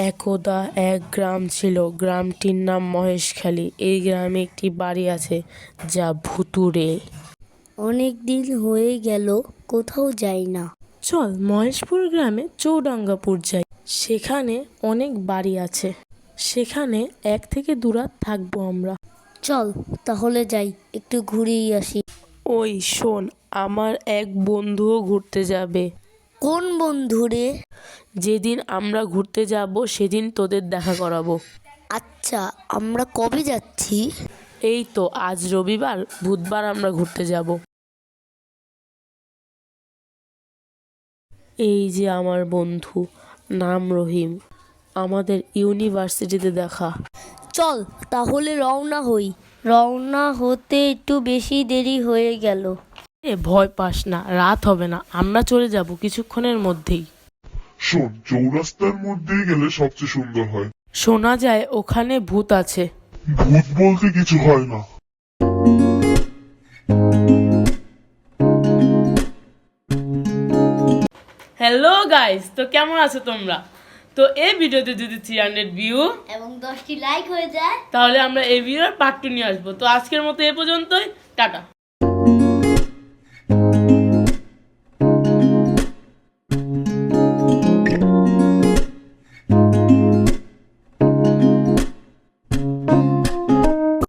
একদা এক গ্রাম ছিল, গ্রামটির নাম মহেশখালী। এই গ্রামে একটি বাড়ি আছে যা ভুতুড়ে। অনেক দিন হয়ে গেল কোথাও যাই না। চল মহেশপুর গ্রামে চৌডাঙ্গাপুর যাই, সেখানে অনেক বাড়ি আছে, সেখানে 1 থেকে 2 রাত থাকবো আমরা। চল তাহলে যাই, একটু ঘুরেই আসি। ওই শোন, আমার এক বন্ধুও ঘুরতে যাবে। কোন বন্ধু রে? যেদিন আমরা ঘুরতে যাব সেদিন তোদের দেখা করাবো। আচ্ছা, আমরা কবে যাচ্ছি? এই তো আজ রবিবার, বুধবার আমরা ঘুরতে যাব। এই যে আমার বন্ধু, নাম রহিম, আমাদের ইউনিভার্সিটিতে দেখা। চল তাহলে রওনা হই। রওনা হতে একটু বেশি দেরি হয়ে গেল। ভয় পাস না, রাত হবে না, আমরা চলে যাব কিছুক্ষণের মধ্যেই। শোন, চৌরাস্তার মধ্যে গেলে সবচেয়ে সুন্দর হয়। শোনা যায় ওখানে ভূত আছে। ভূত বলতে কিছু হয় না। হ্যালো গাইস, তো কেমন আছো তোমরা? তো এই ভিডিওতে যদি 300 ভিউ এবং 10টি লাইক হয়ে যায় তাহলে আমরা এই ভিডিওর পার্ট 2 নিয়ে আসবো। তো আজকের মতো এ পর্যন্তই, টাটা।